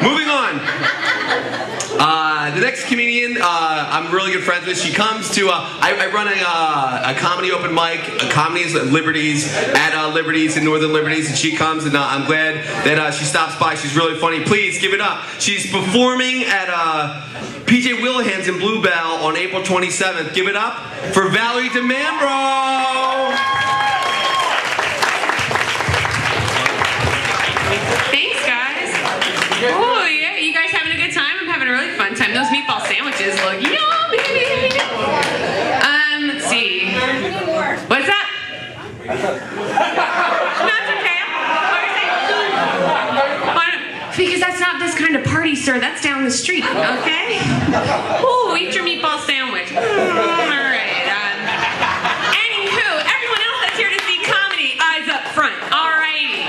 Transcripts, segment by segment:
Moving on. The next comedian I'm really good friends with. She comes to, I run a comedy open mic, comedies at Liberties, Liberties in Northern Liberties, and she comes, and I'm glad that she stops by. She's really funny. Please give it up. She's performing at PJ Willihan's in Bluebell on April 27th. Give it up for Valerie DeMambro. Thanks, guys. Oh, yeah, you guys having a good time? I'm having a really fun time. Those meatball sandwiches look yummy. Let's see. What's that? No, it's okay. Because that's not this kind of party, sir. That's down the street, okay? Ooh, eat your meatball sandwich. All right. Anywho, everyone else that's here to see comedy, eyes up front. All righty.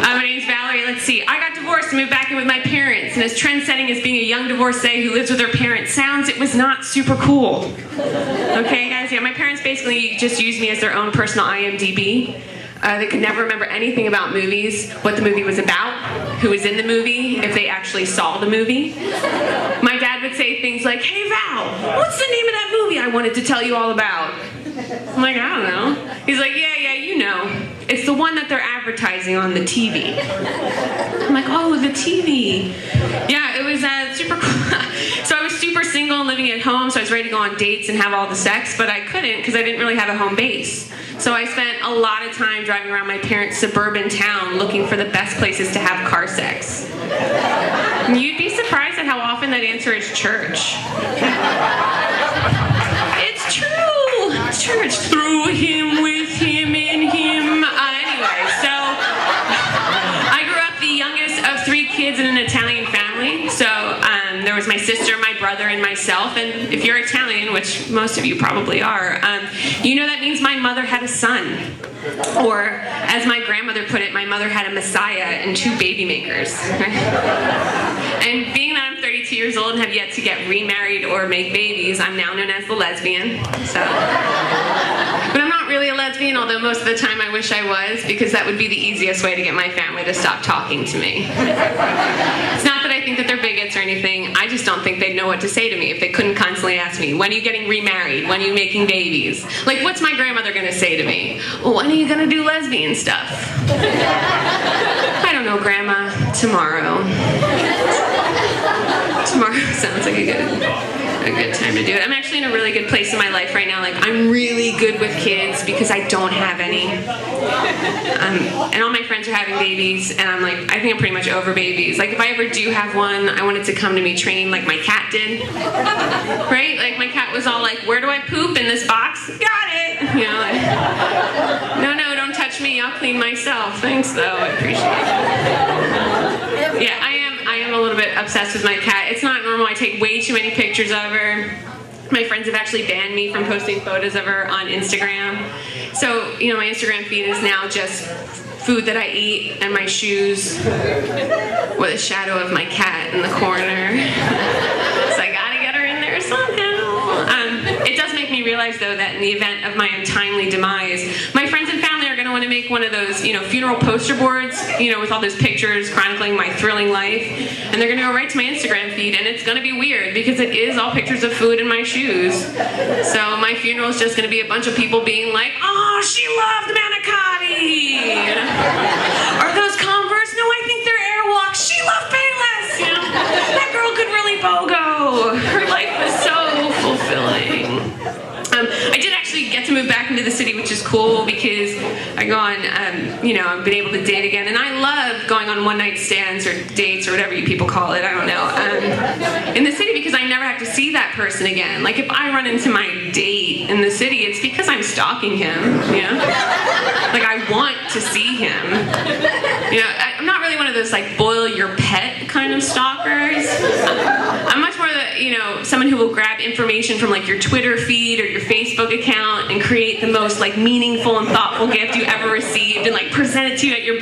My name's Valerie. Let's see. I got divorced and moved back in with my parents. And as trend-setting as being a young divorcee who lives with her parents sounds, it was not super cool. Okay, guys? Yeah, my parents basically just used me as their own personal IMDb. They could never remember anything about movies, what the movie was about, who was in the movie, if they actually saw the movie. My dad would say things like, "Hey Val, what's the name of that movie I wanted to tell you all about?" I'm like, "I don't know." He's like, yeah, you know. It's the one that they're advertising on the TV. I'm like, "Oh, the TV." Yeah, it was super cool. So I was super single and living at home, so I was ready to go on dates and have all the sex, but I couldn't because I didn't really have a home base. So I spent a lot of time driving around my parents' suburban town looking for the best places to have car sex. And you'd be surprised at how often that answer is church. It's true. It's true. It's through him, with him, in him. Anyway, so I grew up the youngest of 3 kids in an Italian family. So there was my sister, my brother, and myself. And if you're Italian, which most of you probably are, you know that means my mother had a son. Or, as my grandmother put it, my mother had a messiah and 2 baby makers. And being that I'm 32 years old and have yet to get remarried or make babies, I'm now known as the lesbian. So, but I'm not really a lesbian, although most of the time I wish I was, because that would be the easiest way to get my family to stop talking to me. It's not that I think that they're bigots or anything, I just don't think they'd know what to say to me if they couldn't constantly ask me, "When are you getting remarried? When are you making babies?" Like, what's my grandmother gonna say to me? "Well, when are you gonna do lesbian stuff?" I don't know, Grandma. Tomorrow. Tomorrow sounds like a good time to do it. I'm actually in a really good place in my life right now. Like, I'm really good with kids because I don't have any. And all my friends are having babies, and I'm like, I think I'm pretty much over babies. Like, if I ever do have one, I want it to come to me trained like my cat did. Right? Like, my cat was all like, "Where do I poop? In this box?" "Got it!" You know, like, no, don't touch me. I'll clean myself. Thanks, though. I appreciate it. Yeah, I am a little bit obsessed with my cat. It's not normal. I take way too many pictures of her. My friends have actually banned me from posting photos of her on Instagram. So, you know, my Instagram feed is now just food that I eat and my shoes with a shadow of my cat in the corner. So I gotta get her in there somehow. It does make me realize, though, that in the event of my untimely demise, my friends and family are going to want to make one of those, you know, funeral poster boards, you know, with all those pictures chronicling my thrilling life, and they're going to go right to my Instagram feed, and it's going to be weird because it is all pictures of food in my shoes. So my funeral is just going to be a bunch of people being like, "Oh, she loved manicotti," or "Those Converse, no, I think they're Airwalks. She loved Payless." You know, that girl could really BOGO. Her life was so fulfilling. I did actually get to move back into the city, which is cool because I go on, you know, I've been able to date again, and I love going on one-night stands or dates or whatever you people call it, I don't know, in the city because I never have to see that person again. Like, if I run into my date in the city, it's because I'm stalking him, you know? Like, I want to see him. You know, I'm not really one of those, like, boil your pet kind of stalkers. I'm much more the, you know, someone who will grab information from, like, your Twitter feed or your Facebook account and create the most, like, meaningful and thoughtful gift you ever received and, like, present it to you at your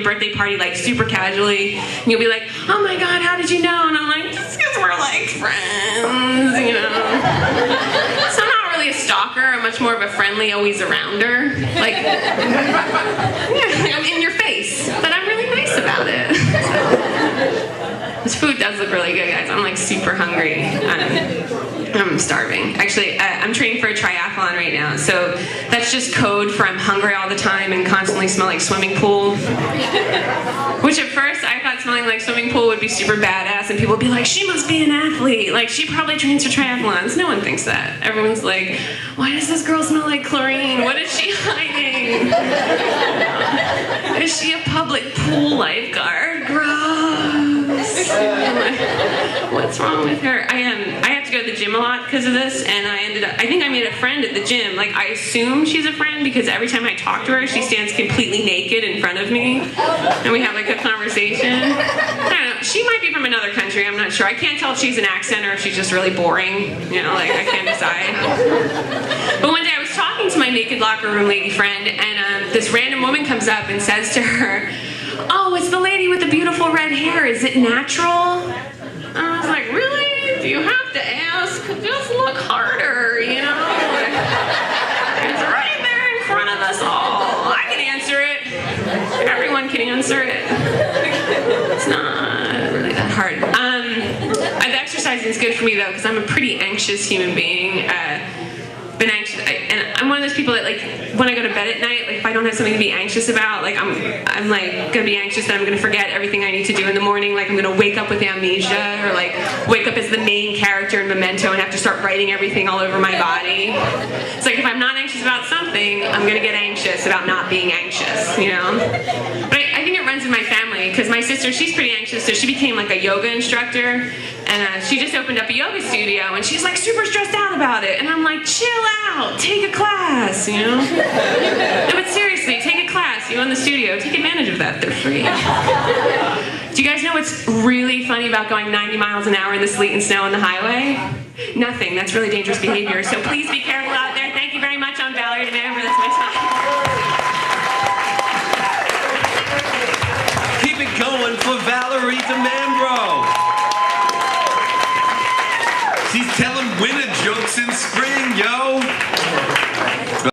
birthday party, like, super casually. And you'll be like, "Oh my God, how did you know?" And I'm like, "Just because we're, like, friends, you know." So I'm not really a stalker. I'm much more of a friendly, always arounder. Like, yeah, I'm in your face, but I'm really nice about it. So. This food does look really good, guys. I'm like super hungry. I'm starving. Actually, I'm training for a triathlon right now, so that's just code for I'm hungry all the time and constantly smell like swimming pool. Which at first I thought smelling like swimming pool would be super badass, and people would be like, she must be an athlete. Like, she probably trains for triathlons. No one thinks that. Everyone's like, why does this girl smell like chlorine? What is she hiding? Is she a public pool lifeguard? Gross. What's wrong with her? I have to go to the gym a lot because of this, and I think I made a friend at the gym. Like, I assume she's a friend because every time I talk to her, she stands completely naked in front of me, and we have like a conversation. I don't know. She might be from another country. I'm not sure. I can't tell if she's an accent or if she's just really boring. You know, like, I can't decide. But one day I was talking to my naked locker room lady friend, and this random woman comes up and says to her, "Oh, it's the lady with the beautiful red hair. Is it natural?" And I was like, really? Do you have to ask? Just look harder, you know? It's right there in front of us all. I can answer it. Everyone can answer it. It's not really that hard. The exercising is good for me, though, because I'm a pretty anxious human being. Been anxious, and I'm one of those people that, like, when I go to bed at night, like, if I don't have something to be anxious about, like, I'm like gonna be anxious that I'm gonna forget everything I need to do in the morning. Like, I'm gonna wake up with amnesia, or like wake up as the main character in Memento and have to start writing everything all over my body. It's like, if I'm not anxious about something, I'm gonna get anxious about not being anxious, you know? But I think it runs in my family, because my sister, she's pretty anxious, so she became like a yoga instructor, and she just opened up a yoga studio, and she's like super stressed out about it, and I'm like, chill out, take a class, you know? No, but seriously, take a class. You own the studio, take advantage of that, they're free. Do you guys know what's really funny about going 90 miles an hour in the sleet and snow on the highway? Nothing. That's really dangerous behavior, so please be careful out there. Thank you very much. I'm Valerie. That's my time. Keep it going for Valerie DeMambro. She's telling winter jokes in spring, yo.